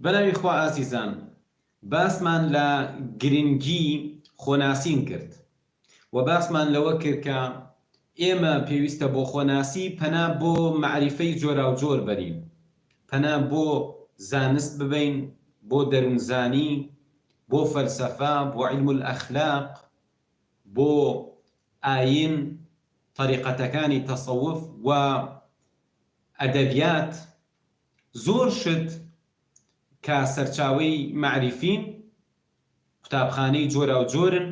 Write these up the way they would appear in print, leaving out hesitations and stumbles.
بەناوی خوا ئازیزان، باسمان لە گرنگی خۆناسین کرد و باسمان لەوە کرد کە ئێمە پێویستە بۆ خۆناسی پەنا بۆ معریفەی جۆرا و جۆر بەرین، پەنا بۆ زانست ببین، بۆ دەروونزانی، بۆ فەلسەفە، بۆ علم الأخلاق، بۆ ئاین، طریقەتەکانی تەسەوف و ئەدەبیات، زۆر شت کە سەرچاوەی معریفین، قوتابخانەی جۆرا و جۆرن،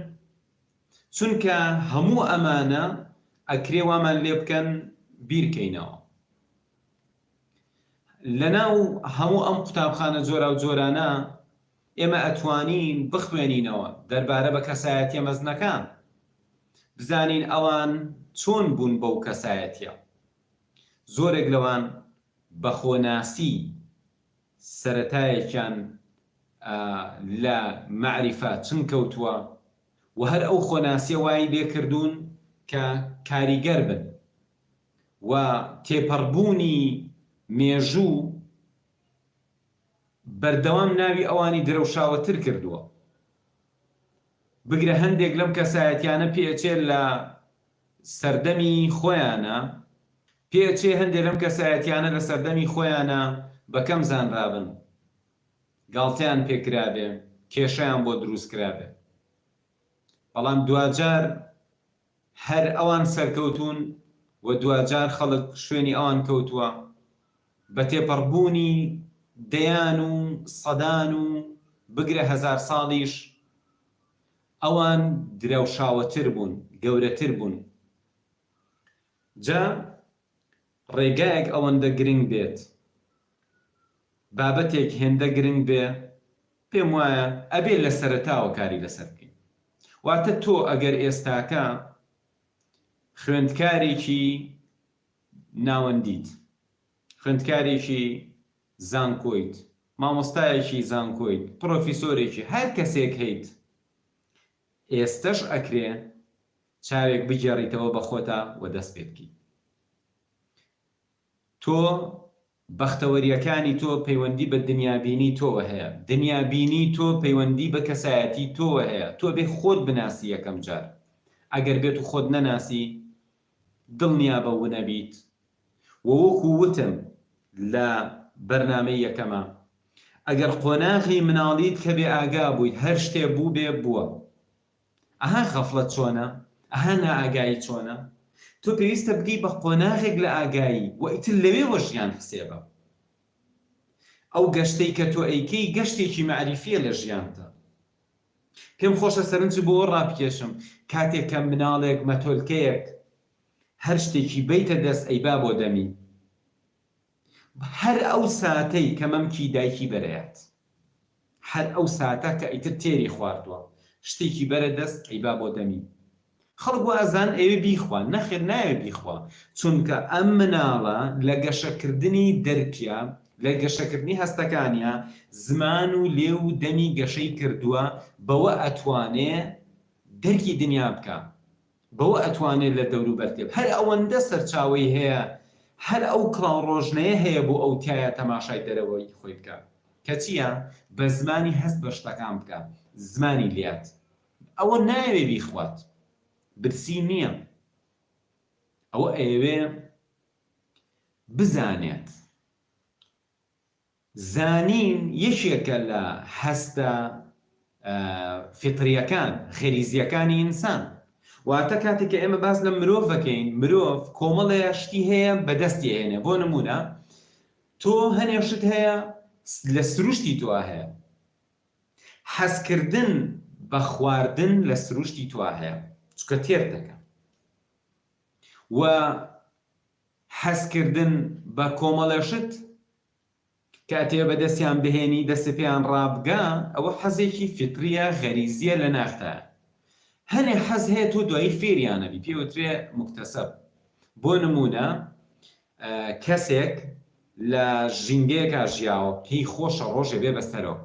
چونکە هەموو ئەمانە ئەکرێ وامان لێ بکەن بیرکەینەوە. لەناو هەموو ئەم قوتابخانە جۆرا و جۆرانە ئێمە ئەتوانین بخوێنینەوە دەربارە بە کەسایەتیە مەزنەکان، بزانین ئەوان چۆن بوون بەو کەسایەتیە. زۆرێک لەوان بە خۆناسی سەرەتایەکیان لە معریفە چن کەوتووە و هەر ئەو خۆناسیە وای لێکردوون کە کاریگەر بن و تێپەڕبوونی مێژوو بەردەوام ناوی ئەوانی درەوشاوەتر کردووە. بگرە هەندێک لەم کەسایەتیانە پێچێت لە سەردەمی خۆیانە، پێچێ هەندێک لەم کەسایەتیانە لە سەردەمی خۆیانە بەکەم زانرابن، گاڵتەیان پێکرابێ، کێشەیان بۆ دروست کرابێ، بەڵام دوجار هەر ئەوان سەرکەوتون و دوجار خەڵک شوێنی ئەوان کەوتووە بە تێپەڕبوونی دەیان و سەدان و بگرە هەزار ساڵیش ئەوان درەوشاوەتر بوون، گەورەتر بوون. جا ڕێگایەک ئەوەندە گرنگ بێت، بابەتێک هێندە گرنگ بێ، پێم وایە ئەبێ لە سەرەتاوە کاری لەسەر بکەین. واتە تۆ ئەگەر ئێستاکە خوێندکارێکی ناوەندیت، خوێندکارێکی زانکۆیت، مامۆستایەکی زانکۆیت، پرۆفیسۆرێکی هەر کەسێک هەیت، ئێستەش ئەکرێ چاوێک بگێڕیتەوە بە خۆتا و دەست پێ بکەیت. تۆ بەختەوەریەکانی تۆ پەیوەندی بە دنیابینی تۆوە هەیە، دنیابینی تۆ پەیوەندی بە کەسایەتی تۆوە هەیە. تۆ بێ خۆت بناسی یەکەم جار، ئەگەر بێت و خۆت نەناسی دڵنیابە و نەبیت. وەکو وتم لە بەرنامەی یەکەمە، ئەگەر قۆناغی مناڵیت کە بێ ئاگا بوویت، هەر شتێ بوو بێ بووە. ئەها غەفڵەت چۆنە، ئەها نائاگایی چۆنە. تۆ پێویستە بگەی بە قۆناغێک لە ئاگایی و ئیتر لەوێ ژیان حسێبە. ئەو گەشتەی کە تۆ ئەیکەی گەشتێکی معریفیە لە ژیانتە. پێم خۆشە سەرنج بۆ ڕابکێشم کاتێک کە مناڵێک مەتۆلکەیەک هەر شتێکی بیتە دەست ئەیبا بۆ دەمی، هەر ئەو ساتەی کە مەمکی دایکی بەرەیات، هەر ئەو ساتە کە ئیتر تێری خواردووە شتێکی بەرە دەست ئەیبا بۆ دەمی. خەڵک وازان ئەوێ بیخوا، نەخێر ناوێ بیخوا، چونکە ئەم مناڵە لە گەشەکردنی دەرکیا، لە گەشەکردنی هەستەکانیە زمان و لێو و دەمی گەشەی کردووە، بەوە ئەتوانێ دەرکی دنیا بکە، بەوە ئەتوانێت لە دەور و بەرتێب. هەر ئەوەندە سەرچاوی هەیە، هەر ئەو کڵاو ڕۆژنەیە هەیە بۆ ئەو تایە تەماشای دەرەوەی خۆی بکە کە چییە؟ بە زمانی هەست بە شتەکان بکە، زمانی لات. ئەوە ناوێ بیخوات، برسی نییە. ئەوە ئەوێ بزانێت. زانین یەکێکە لە هەستە فیتریەکان، خێریزیەکانی ئینسان. واتە کاتێک کە ئێمە باس لە مرۆڤ دەکەین، مرۆڤ کۆمەڵێ شتی هەیە بەدەستی هێنێ. بۆ نمونە تۆ هەنێ شت هەیە لە سروشتی تۆ هەیە، حەزکردن بە خواردن لە سروشتی تۆ هەیە چکە تێر دەکە، و حەزکردن بە کۆمەڵێ شت کاتێ بەدەستیان بهێنی دەست پێیان ڕابگا، ئەوە حەزێکی فیتریە، غەریزیە لە ناختە. هەنێ حەز هەیە تۆ دوایی فێریانەبی، پێوترێ مکتەسەب. بۆ نمونە کەسێک لە ژینگەیەکە ژیاوە، پێی خۆشە ڕۆژێ بێ بەسەرۆک،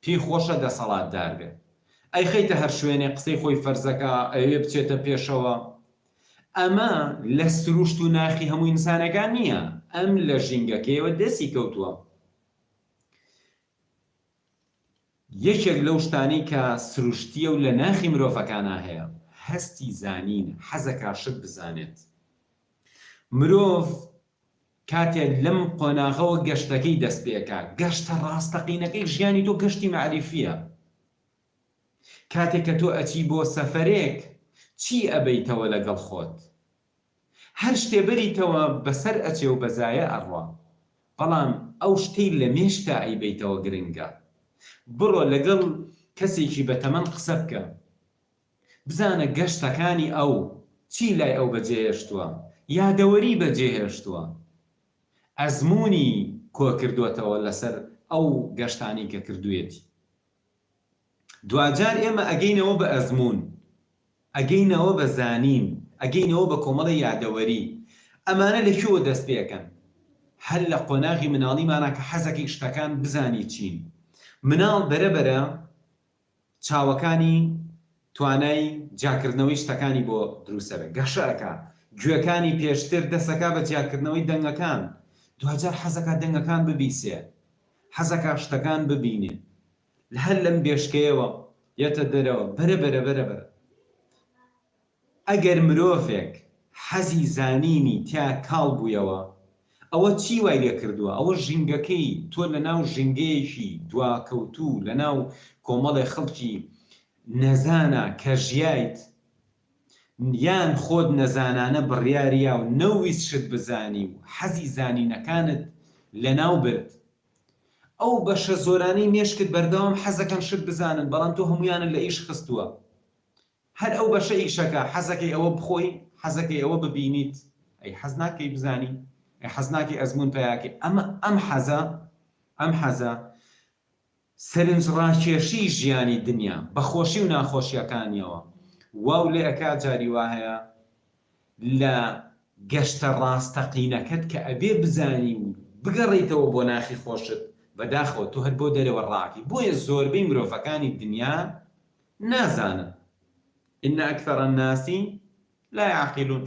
پێی خۆشە دەسەڵاتدار بێ، ئەی خەیتە هەر شوێنێ قسەی خۆی فەرزەکە، ئەوێ بچێتە پێشەوە. ئەمە لە سروشت و ناخی هەموو ئینسانەکان نییە، ئەم لە ژینگەکەیەوە دەستی کەوتووە. یەکێک لەو شتانی کە سروشتیە و لە ناخی مرۆڤەکانە هەیە هەستی زانین، حەزەکە شت بزانێت. مرۆڤ کاتێک لەم قۆناغەوە گەشتەکەی دەست پێکا، گەشتە ڕاستەقینەکەی ژیانی تۆ گەشتی معریفیە. کاتێک کە تۆ ئەچی بۆ سەفەرێک چی ئەبەیتەوە لەگەڵ خۆت؟ هەر شتێ بەریتەوە بەسەر ئەچێ و بەزایە ئەڕوا، بەڵام ئەو شتەی لە مێشتا ئەیبەیتەوە گرنگە. بڕۆ لەگەڵ کەسێکی بەتەمەن قسە بکە، بزانە گەشتەکانی ئەو چی لای ئەو بەجێهێشتووە، یادەوەری بەجێهێشتووە، ئەزمموی کۆ کردوێتەوە لەسەر ئەو گەشتانی کە کردوێتی. دوجار ئێمە ئەگەینەوە بە ئەزممون، ئەگەینەوە بە زانین، ئەگەینەوە بە کۆمەڵی یادەوەری. ئەمانە لەکوێوە دەست پێکەن؟ هەر لە قۆناغی مناڵیمانە کە حەزەکەی شتەکان بزانی چین. مناڵ بەرەبەرە چاوەکانی توانای جاکردنەوەی شتەکانی بۆ دروستەبێت، گەشەکە گوێەکانی پێشتر دەسەکە بە جاکردنەوەی دەنگەکان، دوجار حەزەکە دەنگەکان ببیسێ، حەزەکە شتەکان ببینێ. هەر لەم بێشکەیەوە یەتە دەرەوە بەرەبەرە. ئەگەر مرۆڤێک حەزی زانینی تیا کاڵ بوویەوە، ئەوە چی وای لێ کردووە؟ ئەوە ژینگەکەی تۆ لە ناو ژینگەیەکی دواکەوتوو، لە ناو کۆمەڵی خەڵکی نەزانە کە ژیایت، یان خۆت نەزانانە بڕیاریا و نەویست شت بزانی و حەزی زانینەکانت لە ناو برد. ئەو بەشە زۆرانەی مێشکت بەردەوام حەزەکەن شت بزانن، بەڵام تۆ هەمویانە لە ئیش خستووە. هەر ئەو بەشە ئیشەکە حەزەکەی ئەوە بخۆی، حەزەکەی ئەوە ببینیت، ئەی حەز ناکەی بزانی، ئەی حەز ناکەی ئەزمون پیاکەی. ئەم حەزە سەرنجڕاکێشی ژیانی دنیا بەخۆشی و ناخۆشیەکانیەوە واو لێ ئەکا. جاری وا هەیە لە گەشتە ڕاستەقینەکەت کە ئەبێ بزانی و بگەڕیتەوە بۆ ناخی خۆشت بەداخەوە تۆ هەر بۆ دەرەوە ڕاکی. بۆیە زۆربەی مرۆڤەکانی دنیا نازانن. إن أكثر الناس لا يعقلون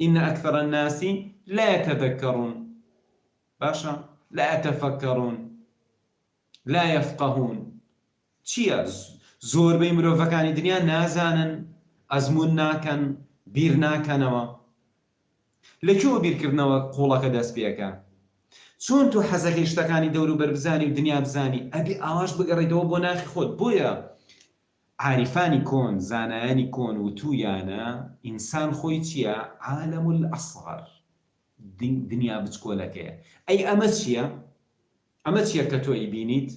إن أكثر الناس لا يتذكرون باشا لا يتفكرون لا يفقهون. چیە؟ زۆربەی مرۆڤەکانی دنیا نازانن، ئەزمون ناکەن، بیر ناکەنەوە. لەکوێوە بیرکردنەوە قوڵەکە دەست پێکە؟ چۆن تۆ حەزەکەی شتەکانی دەوروبەر بزانی و دنیا بزانی، ئەبێ ئاواش بگەڕێتەوە بۆ ناخی خۆت. بۆیە عارفانی کۆن، زانایانی کۆن وتویانە ئینسان خۆی چییە؟ عالەم الئەصغەر، دنیا بچکۆلەکەیە. ئەی ئەمە چییە؟ ئەمە چییە کە تۆ ئیبینیت؟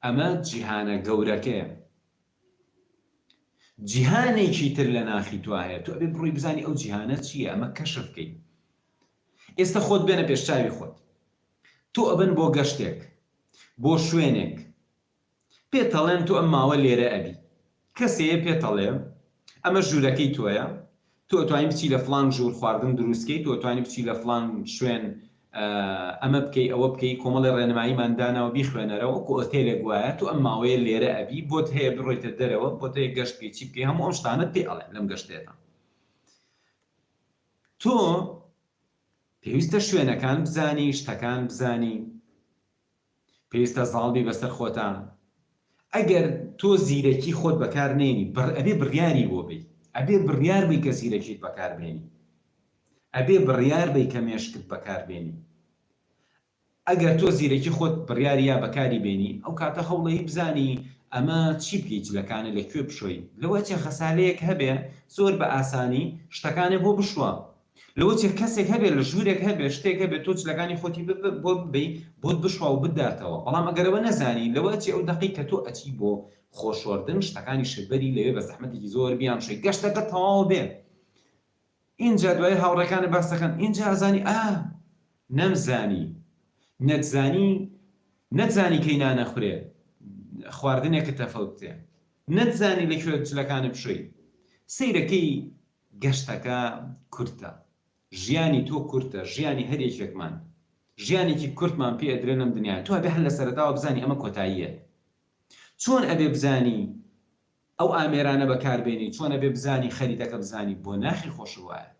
ئەمە جیهانە گەورەکەیە، جیهانێکی تر لە ناخی تو هەیە. تۆ ئەبێ بڕۆی بزانی ئەو جیهانە چییە، ئەمە کەشف بکەی. ئێستا خۆت بێنە پێش چاوی خۆت، تۆ ئەبن بۆ گەشتێک، بۆ شوێنێک، پێتەڵێن تۆ ئەم ماوە لێرە ئەبی، کەسەیە پێتەڵێ ئەمە ژوورەکەی تۆیە، تۆ ئەتوانی بچی لە فڵان ژوور خواردن دروستکەی، تۆ ئەتوانی بچی لە فڵان شوێن ئەمە بکەی ئەوە بکەی، کۆمەڵی ڕێنماییماندانەوە بیخوێنەرەوە کە ئۆتێلێک وایە، تۆ ئەم ماوەیە لێرە ئەبی، بۆت هەیە بڕۆیتە دەرەوە، بۆت هەیە گەشت بکەی، چی بکەی، هەموو ئەم شتانت پێ ئەڵێن لەم گەشتێتە. تۆ پێویستە شوێنەکان بزانی، شتەکان بزانی، پێویستە زاڵبی بەسەر خۆتان. ئەگەر تۆ زیرەکی خۆت بەکار نێنی، ئەبێ بڕیاری بۆ بی، ئەبێ بڕیار بی کە زیرەکیت بەکار بێنی، ئەبێ بڕیار بی کە مێشکت بەکار بێنی. ئەگەر تۆ زیرەکی خۆت بڕیاری یا بەکاری بێنی، ئەو کاتە هەوڵەی بزانی ئەمە چی بکەیت، جلەکانە لەکوێ بشۆی. لەوە چێ خەسالەیەک هەبێ زۆر بە ئاسانی شتەکانێ بۆ بشوە. لەوە چێ کەسێک هەبێ لە ژوورێک هەبێ شتێک هەبێ تۆ جلەکانی خۆتی بۆ ببەی بۆت بشوە و بداتەوە. بەڵام ئەگەرەوە نەزانی، لەوە چێ ئەو دەقی کە تۆ ئەچی بۆ خۆشوەردن شتەکانی شبەری لەوێ بە زەحمەتێکی زۆر بیان شوی گەشتەکە تەواو بێ. اینجا دوای هاوڕێکانە باس دەکەن، اینجا ئەزانی نەمزانی، نەتزانی کەی نانەخورێ، خواردنێکە تەفەوتێ، نەتزانی لەکوێ جلەکانە بشوی. سەیرەکەی گەشتەکە کورتە، ژیانی تۆ کورتە، ژیانی هەرێکێکمان، ژیانێکی کورتمان پێ ئەدرێن لەم دنیای. تۆ ئەبێ هەر لە سەرەتاوە بزانی ئەمە کۆتاییە. چۆن ئەبێ بزانی ئەو ئامێرانە بەکاربێنی، چۆن ئەبێ بزانی خەریتەکە بزانی، بۆ ناخی خۆش وایە.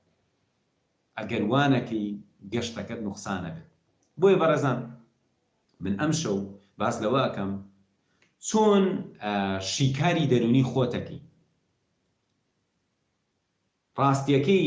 ئەگەر وانەکەی گەشتەکەت نوقسانە بێت. بۆیە بەڕێزان، من ئەم شەو باس لەوە ئەکەم چۆن شیکاری دەرونی خۆتەکەی ڕاستیەکەی